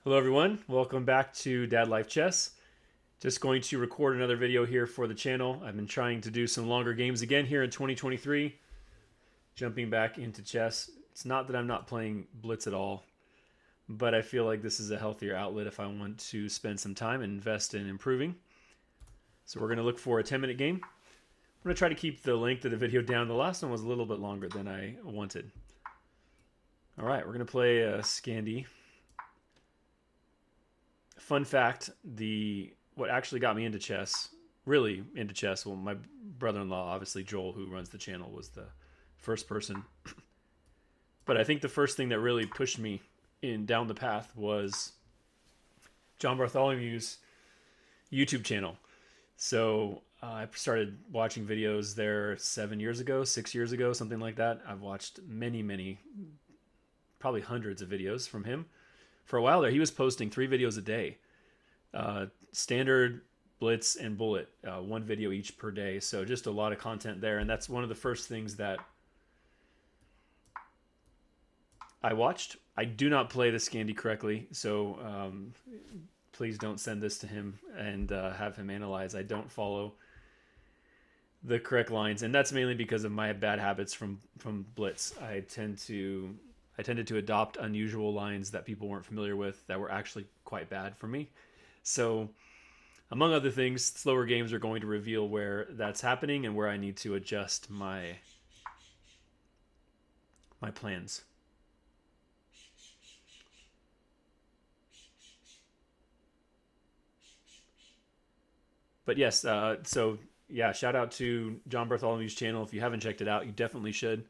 Hello everyone, welcome back to Dad Life Chess. Just going to record another video here for the channel. I've been trying to do some longer games again here in 2023, jumping back into chess. It's not that I'm not playing Blitz at all, but I feel like this is a healthier outlet if I want to spend some time and invest in improving. So we're going to look for a 10-minute game. I'm going to try to keep the length of the video down. The last one was a little bit longer than I wanted. All right, we're going to play a Scandi. Fun fact, what actually got me into chess, really into chess, well, my brother-in-law, obviously Joel, who runs the channel, was the first person. But I think the first thing that really pushed me down the path was John Bartholomew's YouTube channel. So I started watching videos there 7 years ago, 6 years ago, something like that. I've watched many, probably hundreds of videos from him. For a while there, he was posting 3 videos a day, standard, blitz, and bullet, 1 video each per day. So just a lot of content there, and that's one of the first things that I watched. I do not play the Scandi correctly, so please don't send this to him and have him analyze. I don't follow the correct lines, and that's mainly because of my bad habits from blitz. I tended to adopt unusual lines that people weren't familiar with that were actually quite bad for me. So, among other things, slower games are going to reveal where that's happening and where I need to adjust my plans. But yes, so yeah, shout out to John Bartholomew's channel. If you haven't checked it out, you definitely should.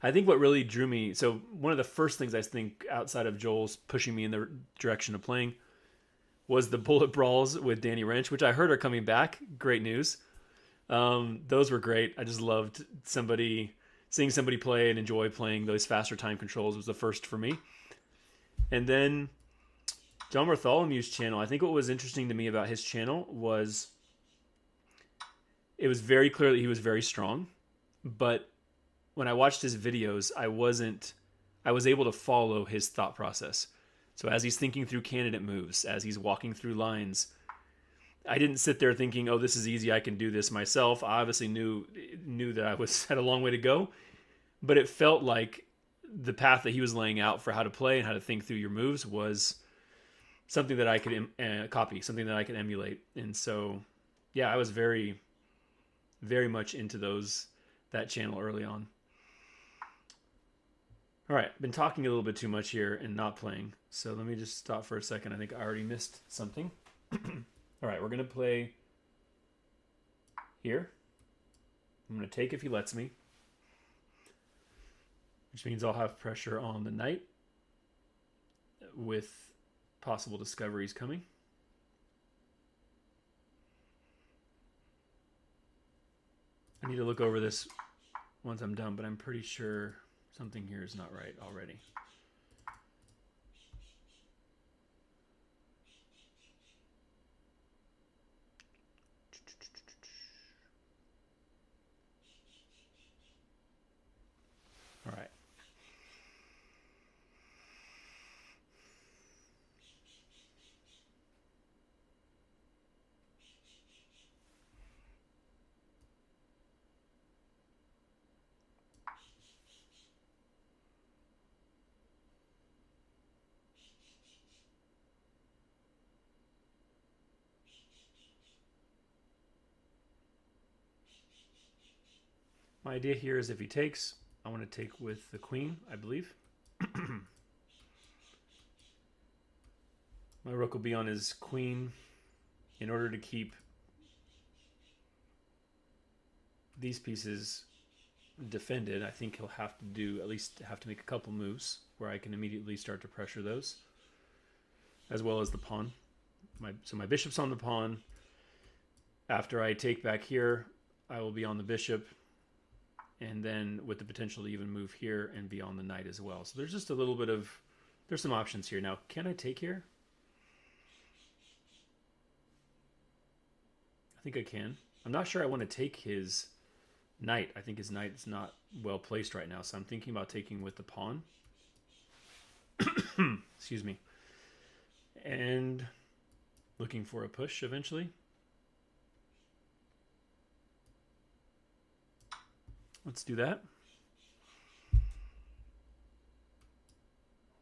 I think what really drew me, so one of the first things I think outside of Joel's pushing me in the direction of playing was the bullet brawls with Danny Wrench, which I heard are coming back. Great news. Those were great. I just loved seeing somebody play and enjoy playing those faster time controls was the first for me. And then John Bartholomew's channel, I think what was interesting to me about his channel was it was very clear that he was very strong, but when I watched his videos, I was able to follow his thought process. So as he's thinking through candidate moves, as he's walking through lines, I didn't sit there thinking, "Oh, this is easy. I can do this myself." I obviously knew that I had a long way to go, but it felt like the path that he was laying out for how to play and how to think through your moves was something that I could copy, something that I could emulate. And so, yeah, I was very, very much into that channel early on. All right, been talking a little bit too much here and not playing. So let me just stop for a second. I think I already missed something. All right, we're going to play here. I'm going to take if he lets me, which means I'll have pressure on the knight with possible discoveries coming. I need to look over this once I'm done, but I'm pretty sure something here is not right already. All right. My idea here is if he takes, I want to take with the queen, I believe. My rook will be on his queen in order to keep these pieces defended. I think he'll have to at least make a couple moves where I can immediately start to pressure those, as well as the pawn. So my bishop's on the pawn. After I take back here, I will be on the bishop, and then with the potential to even move here and be on the knight as well. So there's just a little bit of, there's some options here. Now, can I take here? I think I can. I'm not sure I want to take his knight. I think his knight is not well placed right now, so I'm thinking about taking with the pawn. Excuse me. and looking for a push eventually. Let's do that.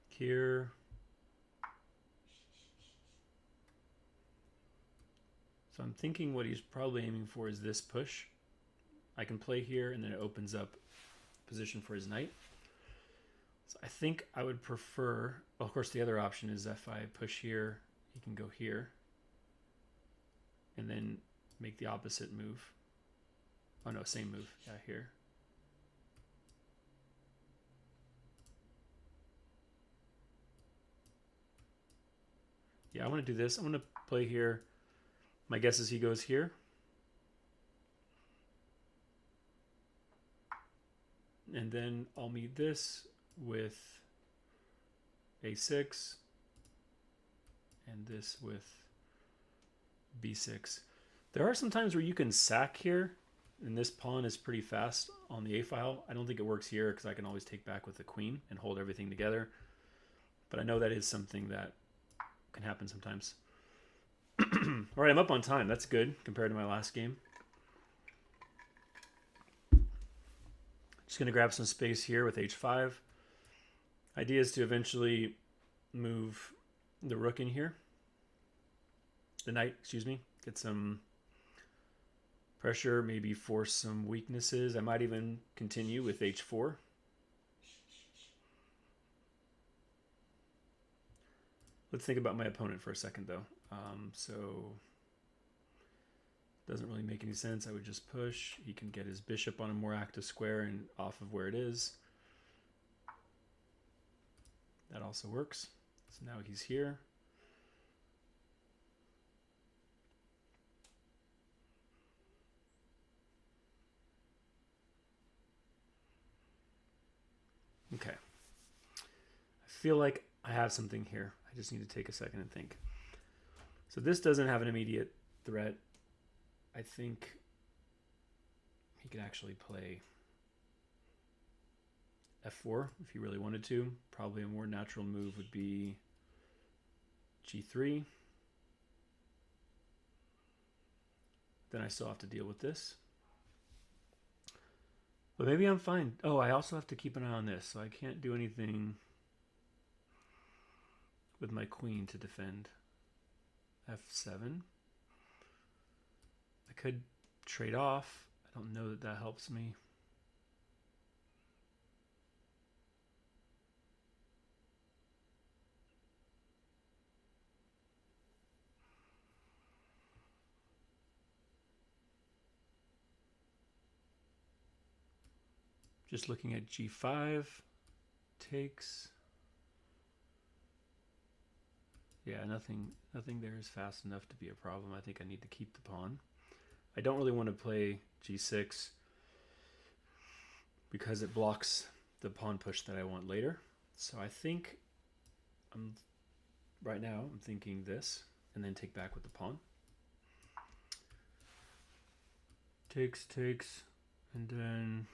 Here. So I'm thinking what he's probably aiming for is this push. I can play here, and then it opens up position for his knight. So I think I would prefer, well, of course, the other option is if I push here, he can go here, and then make the opposite move. Oh no, same move. Yeah, here. Yeah, I want to do this. I'm going to play here. My guess is he goes here. And then I'll meet this with a6 and this with b6. There are some times where you can sack here, and this pawn is pretty fast on the a file. I don't think it works here because I can always take back with the queen and hold everything together. But I know that is something that can happen sometimes. All right, I'm up on time. That's good compared to my last game. Just going to grab some space here with h5. Idea is to eventually move the rook in here. The knight, excuse me. Get some pressure, maybe force some weaknesses. I might even continue with h4. Let's think about my opponent for a second, though. So doesn't really make any sense. I would just push. He can get his bishop on a more active square and off of where it is. That also works. So now he's here. Okay. I feel like I have something here. I just need to take a second and think. So this doesn't have an immediate threat. I think he could actually play f4 if he really wanted to. Probably a more natural move would be g3. Then I still have to deal with this. But maybe I'm fine. Oh, I also have to keep an eye on this, so I can't do anything with my queen to defend. f7. I could trade off. I don't know that that helps me. Just looking at g5 takes. Yeah, nothing there is fast enough to be a problem. I think I need to keep the pawn. I don't really want to play g6 because it blocks the pawn push that I want later. So I think right now I'm thinking this and then take back with the pawn. Takes, and then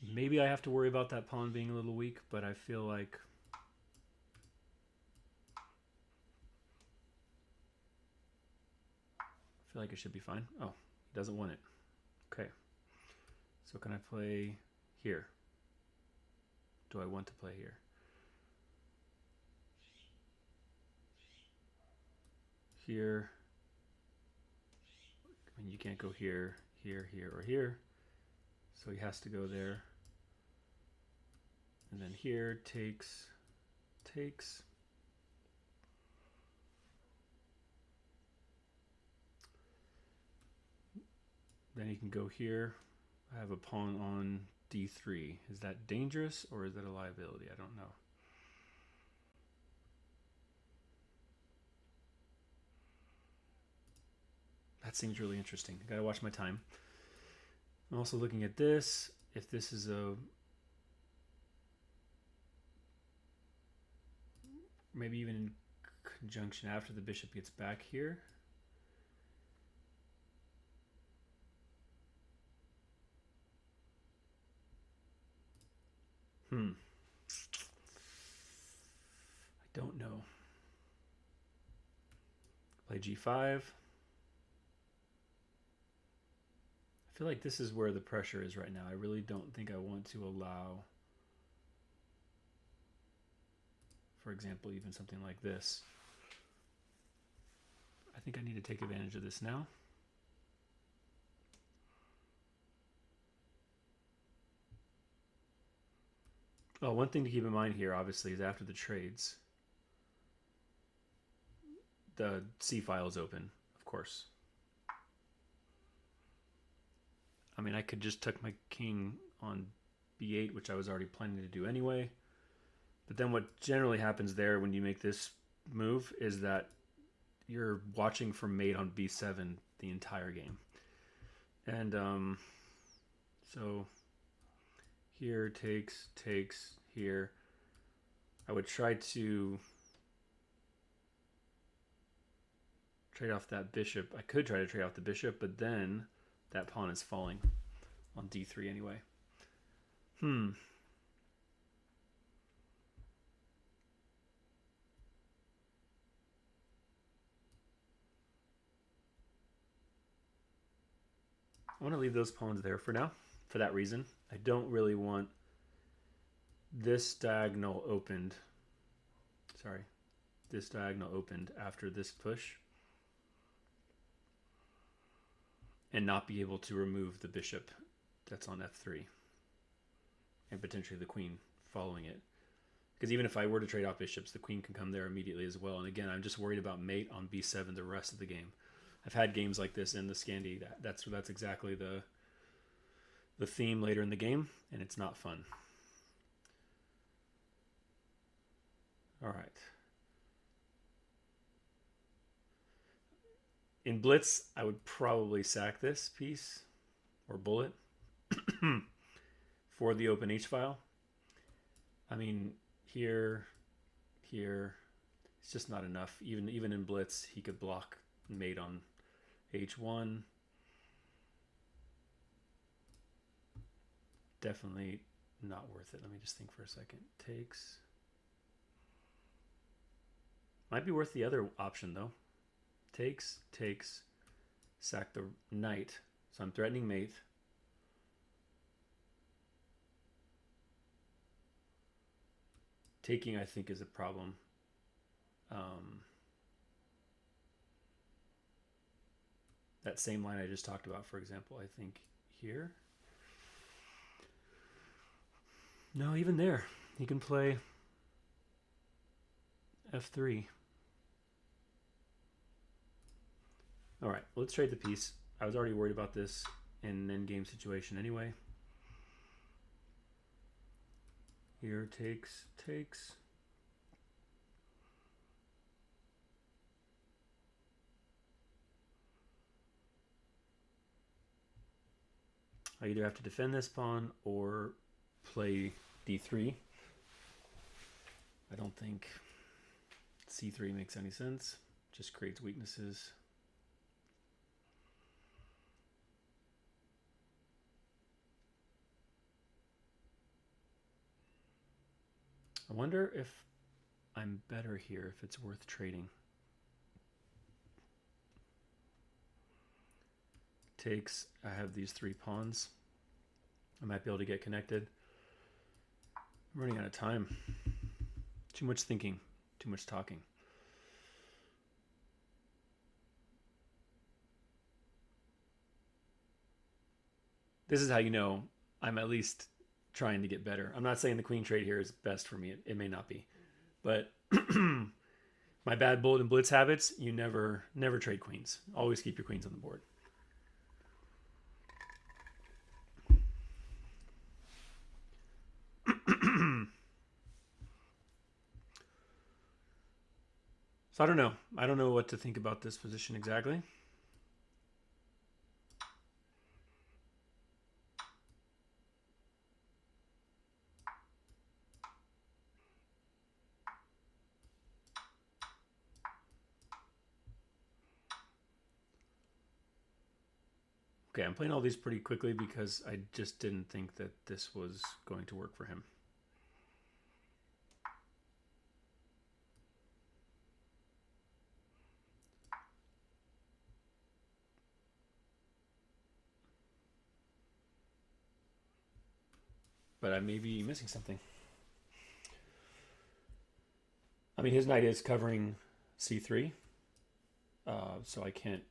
maybe I have to worry about that pawn being a little weak, but I feel like it should be fine. Oh, he doesn't want it. Okay. So can I play here? Do I want to play here? Here. I mean, you can't go here, here, here, or here. So he has to go there. And then here, takes. Then he can go here. I have a pawn on d3. Is that dangerous or is that a liability? I don't know. That seems really interesting. I gotta watch my time. I'm also looking at this. If this is a maybe even in conjunction after the bishop gets back here. I Play g5. I feel like this is where the pressure is right now. I really don't think I want to allow, for example, even something like this. I think I need to take advantage of this now. Oh, one thing to keep in mind here, obviously, is after the trades, the C file is open, of course. I mean, I could just tuck my king on b8, which I was already planning to do anyway. But then what generally happens there when you make this move is that you're watching for mate on b7 the entire game. And so here takes, here. I would try to trade off that bishop. I could try to trade off the bishop, but then that pawn is falling on d3 anyway. I want to leave those pawns there for now, for that reason. I don't really want this diagonal opened. Sorry, this diagonal opened after this push, and not be able to remove the bishop that's on f3, and potentially the queen following it. Because even if I were to trade off bishops, the queen can come there immediately as well. And again, I'm just worried about mate on b7 the rest of the game. I've had games like this in the Scandi. That's exactly the theme later in the game, and it's not fun. All right. In Blitz, I would probably sack this piece or bullet for the open H file. I mean, here, it's just not enough. Even in Blitz, he could block mate on H1. Definitely not worth it. Let me just think for a second. Takes. Might be worth the other option though. Takes, sack the knight. So I'm threatening mate. Taking, I think, is a problem. That same line I just talked about, for example, I think here. No, even there. He can play f3. All right, let's trade the piece. I was already worried about this in an endgame situation anyway. Here takes. I either have to defend this pawn or play d3. I don't think c3 makes any sense. Just creates weaknesses. I wonder if I'm better here, if it's worth trading. Takes, I have these 3 pawns. I might be able to get connected. I'm running out of time. Too much thinking, too much talking. This is how you know I'm at least trying to get better. I'm not saying the queen trade here is best for me. It may not be. But my bad bullet and blitz habits, you never trade queens. Always keep your queens on the board. So I don't know. I don't know what to think about this position exactly. Okay, I'm playing all these pretty quickly because I just didn't think that this was going to work for him. but I may be missing something. I mean, his knight is covering c3, so I can't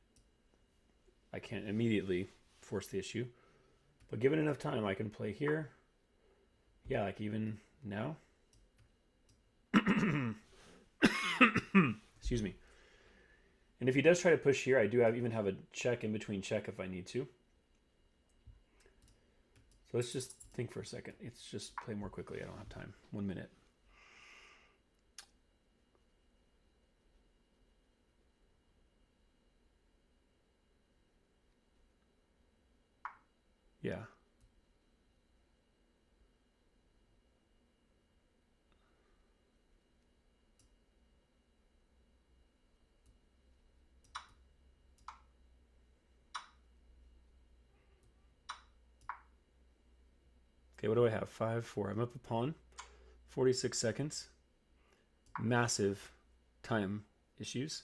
immediately force the issue. But given enough time, I can play here. Yeah, like even now. Excuse me. And if he does try to push here, I do even have a check in between check if I need to. So let's just think for a second. Let's just play more quickly. I don't have time. 1 minute. Yeah. Okay, what do I have? 5, 4. I'm up a pawn. 46 seconds. Massive time issues.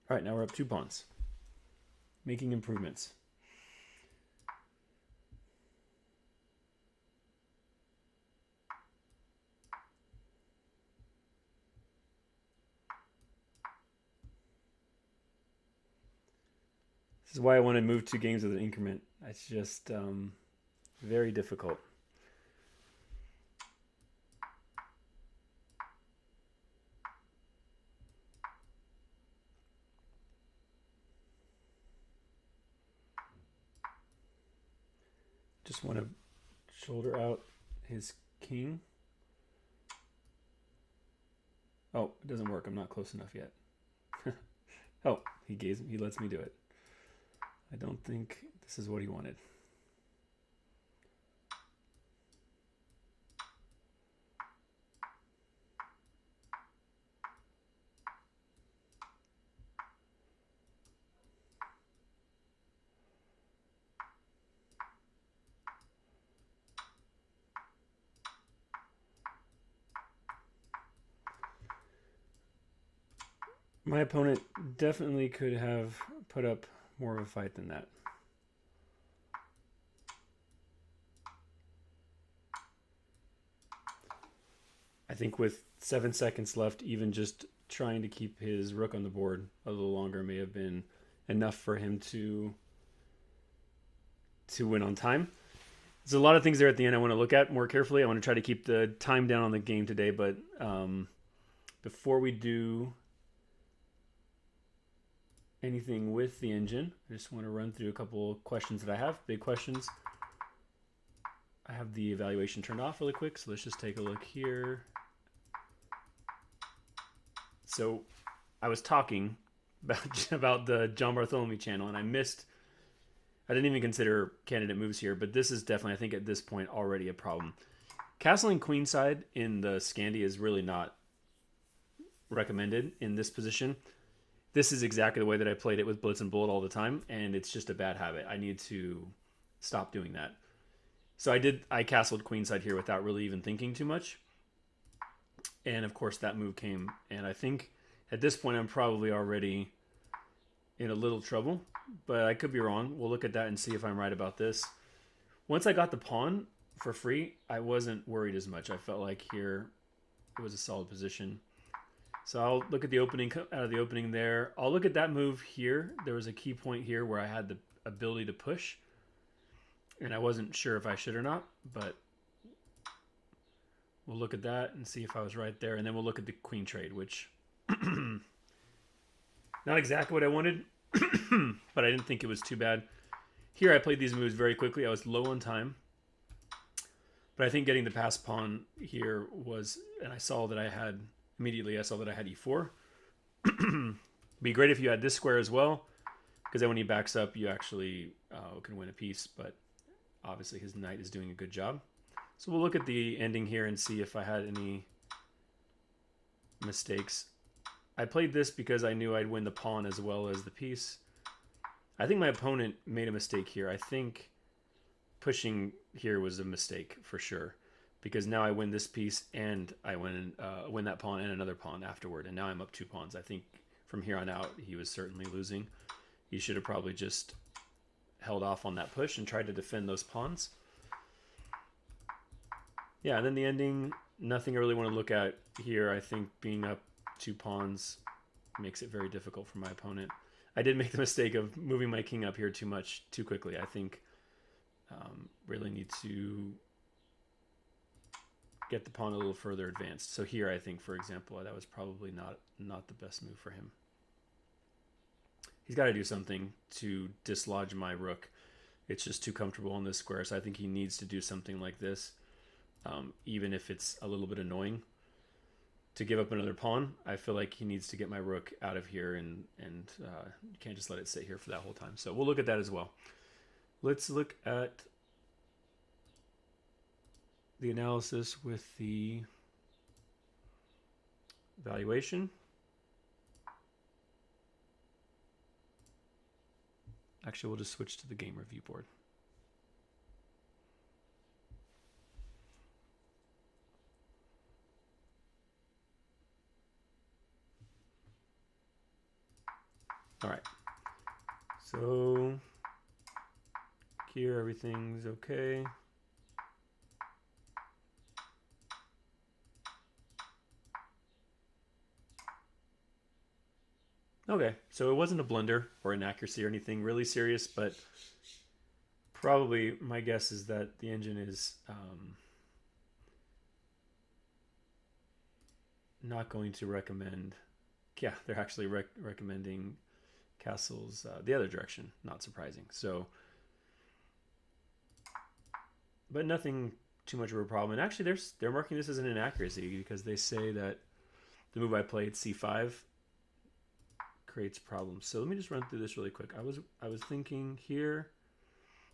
All right, now we're up 2 pawns. Making improvements. This is why I want to move 2 games with an increment. It's just very difficult. Just want to shoulder out his king. Oh, it doesn't work. I'm not close enough yet. Oh, he lets me do it. I don't think this is what he wanted. My opponent definitely could have put up more of a fight than that. I think with 7 seconds left, even just trying to keep his rook on the board a little longer may have been enough for him to win on time. There's a lot of things there at the end I want to look at more carefully. I want to try to keep the time down on the game today, but before we do anything with the engine, I just want to run through a couple questions that I have, big questions. I have the evaluation turned off really quick, so let's just take a look here. So I was talking about the John Bartholomew channel, and I didn't even consider candidate moves here, but this is definitely, I think at this point, already a problem. Castling queenside in the Scandi is really not recommended in this position. This is exactly the way that I played it with Blitz and Bullet all the time, and it's just a bad habit. I need to stop doing that. So I castled queenside here without really even thinking too much. And of course that move came, and I think at this point I'm probably already in a little trouble, but I could be wrong. We'll look at that and see if I'm right about this. Once I got the pawn for free, I wasn't worried as much. I felt like here it was a solid position. So I'll look at the opening, out of the opening there. I'll look at that move here. There was a key point here where I had the ability to push, and I wasn't sure if I should or not, but we'll look at that and see if I was right there. And then we'll look at the queen trade, which not exactly what I wanted, but I didn't think it was too bad. Here I played these moves very quickly. I was low on time, but I think getting the pass pawn here was, and I saw that I had e4. Be great if you had this square as well, because then when he backs up, you actually can win a piece, but obviously his knight is doing a good job. So we'll look at the ending here and see if I had any mistakes. I played this because I knew I'd win the pawn as well as the piece. I think my opponent made a mistake here. I think pushing here was a mistake for sure, because now I win this piece and I win that pawn and another pawn afterward, and now I'm up 2 pawns. I think from here on out he was certainly losing. He should have probably just held off on that push and tried to defend those pawns. Yeah, and then the ending, nothing I really want to look at here. I think being up 2 pawns makes it very difficult for my opponent. I did make the mistake of moving my king up here too much, too quickly. I think really need to get the pawn a little further advanced. So here, I think, for example, that was probably not the best move for him. He's got to do something to dislodge my rook. It's just too comfortable in this square, so I think he needs to do something like this, even if it's a little bit annoying. To give up another pawn, I feel like he needs to get my rook out of here, and you can't just let it sit here for that whole time. So we'll look at that as well. Let's look at the analysis with the valuation. Actually, we'll just switch to the game review board. All right. So here, everything's okay. Okay, so it wasn't a blunder or inaccuracy or anything really serious, but probably my guess is that the engine is not going to recommend. Yeah, they're actually recommending castles the other direction. Not surprising. So, but nothing too much of a problem. And actually, they're marking this as an inaccuracy because they say that the move I played, c5, creates problems. So let me just run through this really quick. I was thinking here.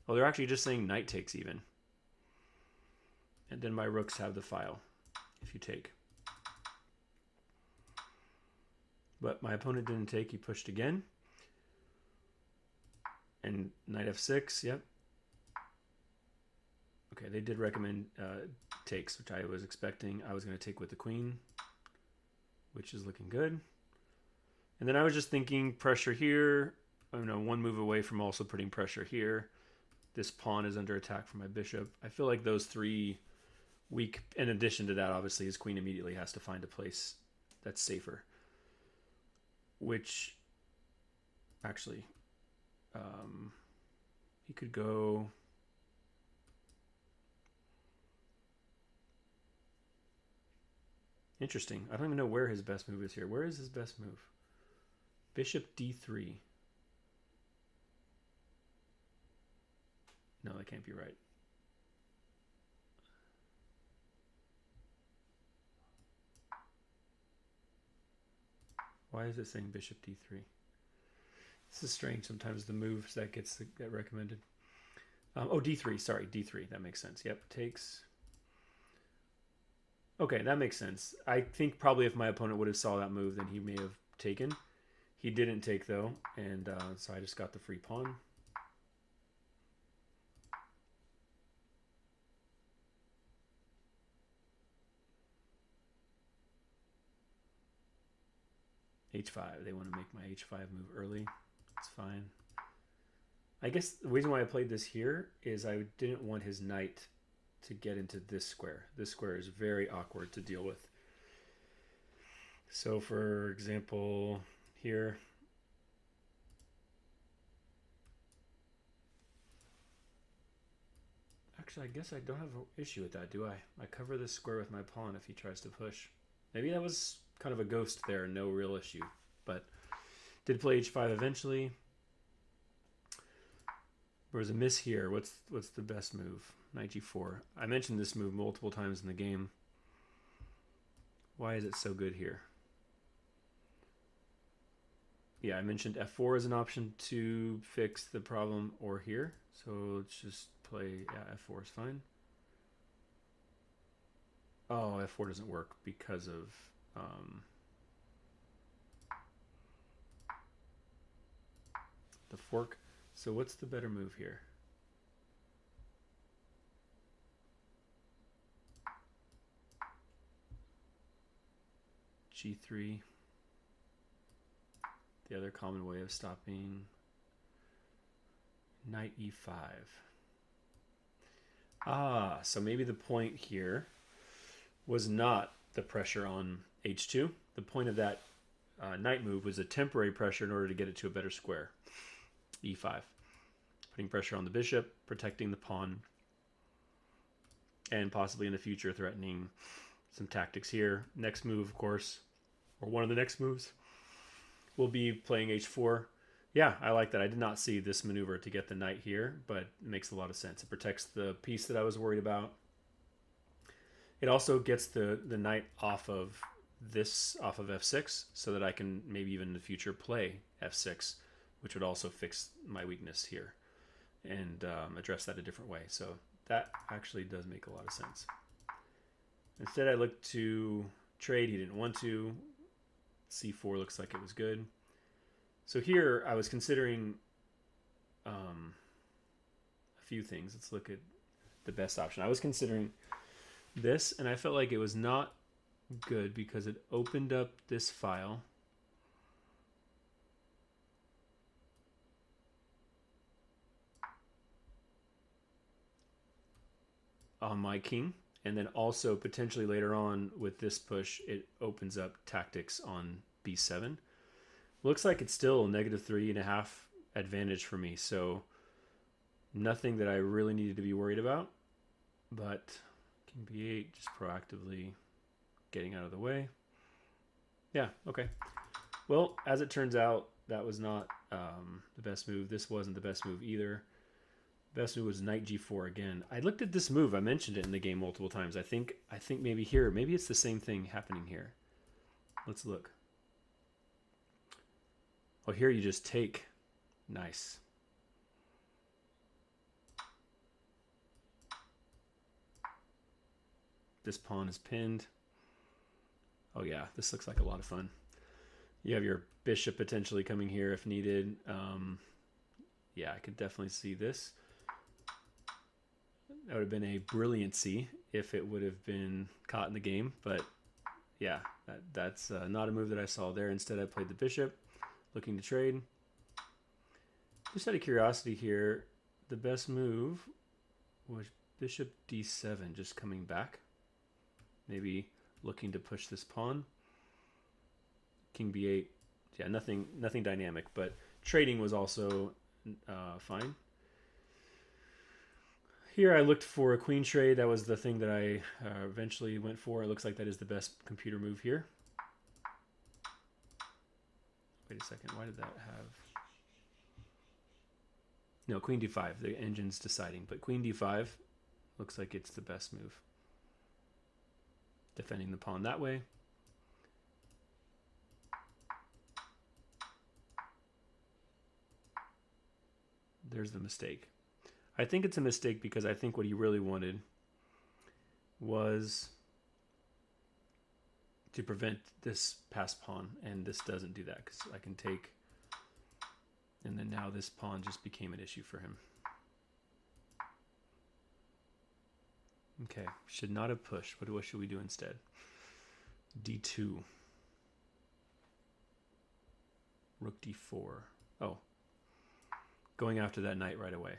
Oh, they're actually just saying knight takes even. And then my rooks have the file if you take. But my opponent didn't take, he pushed again. And knight f6, yep. Okay, they did recommend takes, which I was expecting. I was going to take with the queen, which is looking good. And then I was just thinking pressure here. I know, one move away from also putting pressure here. This pawn is under attack from my bishop. I feel like those three weak. In addition to that, obviously, his queen immediately has to find a place that's safer. Which, actually, he could go. Interesting. I don't even know where his best move is here. Where is his best move? Bishop d3. No, that can't be right. Why is it saying bishop d3? This is strange. Sometimes the moves that get recommended. Oh, d3. Sorry, d3. That makes sense. Yep, takes. Okay, that makes sense. I think probably if my opponent would have saw that move, then he may have taken. He didn't take, though, and so I just got the free pawn. h5. They want to make my h5 move early. It's fine. I guess the reason why I played this here is I didn't want his knight to get into this square. This square is very awkward to deal with. So for example, here, actually I guess I don't have an issue with that, do I? I cover this square with my pawn if he tries to push. Maybe that was kind of a ghost there, no real issue. But did play h5 eventually. There was a miss here. What's the best move? Knight g4. I mentioned this move multiple times in the game. Why is it so good here? Yeah, I mentioned f4 as an option to fix the problem, or here. So let's just play, yeah, f4 is fine. Oh, f4 doesn't work because of the fork. So what's the better move here? G3. The other common way of stopping. Knight E5. Ah, so maybe the point here was not the pressure on H2. The point of that knight move was a temporary pressure in order to get it to a better square. E5. Putting pressure on the bishop, protecting the pawn, and possibly in the future threatening some tactics here. Next move, of course, or one of the next moves, will be playing H4. Yeah, I like that. I did not see this maneuver to get the knight here, but it makes a lot of sense. It protects the piece that I was worried about. It also gets the knight off of f6, so that I can maybe even in the future play f6, which would also fix my weakness here and address that a different way. So that actually does make a lot of sense. Instead, I looked to trade. He didn't want to. C4 looks like it was good. So here I was considering a few things. Let's look at the best option. I was considering this, and I felt like it was not good because it opened up this file. On my king, and then also potentially later on with this push, it opens up tactics on B7. Looks like it's still a -3.5 advantage for me, so nothing that I really needed to be worried about. But king B8, just proactively getting out of the way. Yeah, okay. Well, as it turns out, that was not the best move. This wasn't the best move either. Best move was knight G4 again. I looked at this move. I mentioned it in the game multiple times. I think maybe here, maybe it's the same thing happening here. Let's look. Oh, here you just take. Nice. This pawn is pinned. Oh yeah, this looks like a lot of fun. You have your bishop potentially coming here if needed. Yeah, I could definitely see this. That would have been a brilliancy if it would have been caught in the game. But yeah, that's not a move that I saw there. Instead, I played the bishop, looking to trade. Just out of curiosity here, the best move was bishop D7, just coming back. Maybe looking to push this pawn. King B8. Yeah, nothing dynamic, but trading was also fine. Here I looked for a queen trade. That was the thing that I eventually went for. It looks like that is the best computer move here. Wait a second. Why did that have... No, queen D5. The engine's deciding. But queen D5 looks like it's the best move. Defending the pawn that way. There's the mistake. I think it's a mistake because I think what he really wanted was to prevent this passed pawn, and this doesn't do that because I can take, and then now this pawn just became an issue for him. Okay, should not have pushed. What should we do instead? D2. Rook D4. Oh, going after that knight right away.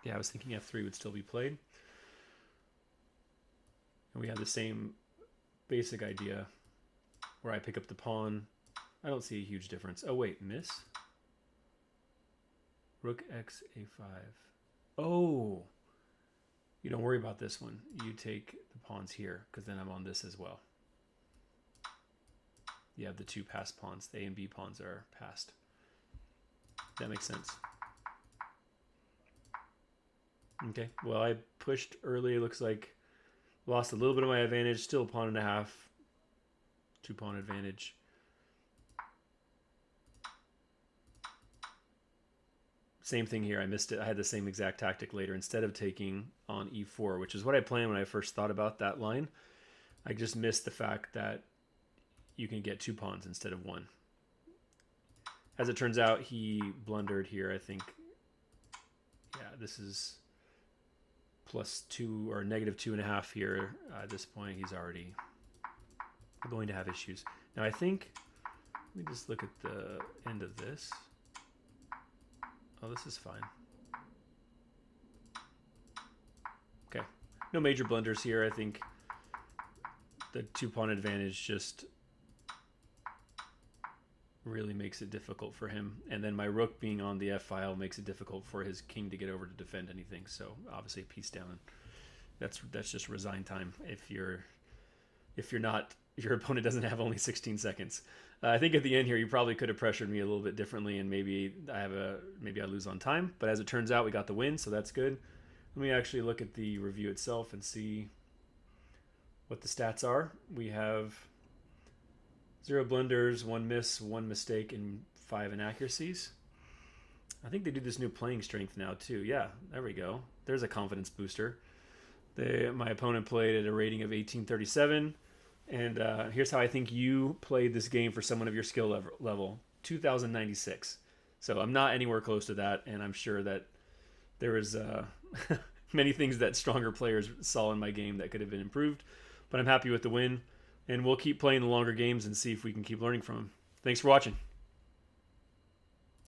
Yeah, I was thinking F3 would still be played. And we have the same basic idea where I pick up the pawn. I don't see a huge difference. Oh, wait, miss? Rook X A5. Oh! You don't worry about this one. You take the pawns here, because then I'm on this as well. You have the two passed pawns. The A and B pawns are passed. That makes sense. Okay, well, I pushed early. It looks like lost a little bit of my advantage. Still a pawn and a half. 2-pawn advantage. Same thing here. I missed it. I had the same exact tactic later. Instead of taking on E4, which is what I planned when I first thought about that line, I just missed the fact that you can get 2 pawns instead of 1. As it turns out, he blundered here, I think, this is +2 or -2.5 here. At this point, he's already going to have issues. Now, I think, let me just look at the end of this. Oh, this is fine. Okay. No major blunders here. I think the 2-pawn advantage just really makes it difficult for him. And then my rook being on the f-file makes it difficult for his king to get over to defend anything. So obviously piece down. That's just resign time if your opponent doesn't have only 16 seconds. I think at the end here, you probably could have pressured me a little bit differently, and maybe I lose on time. But as it turns out, we got the win, so that's good. Let me actually look at the review itself and see what the stats are. We have 0 blunders, 1 miss, 1 mistake, and 5 inaccuracies. I think they do this new playing strength now too. Yeah, there we go. There's a confidence booster. My opponent played at a rating of 1837. And here's how I think you played this game for someone of your skill level, 2096. So I'm not anywhere close to that, and I'm sure that there is many things that stronger players saw in my game that could have been improved. But I'm happy with the win, and we'll keep playing the longer games and see if we can keep learning from them. Thanks for watching.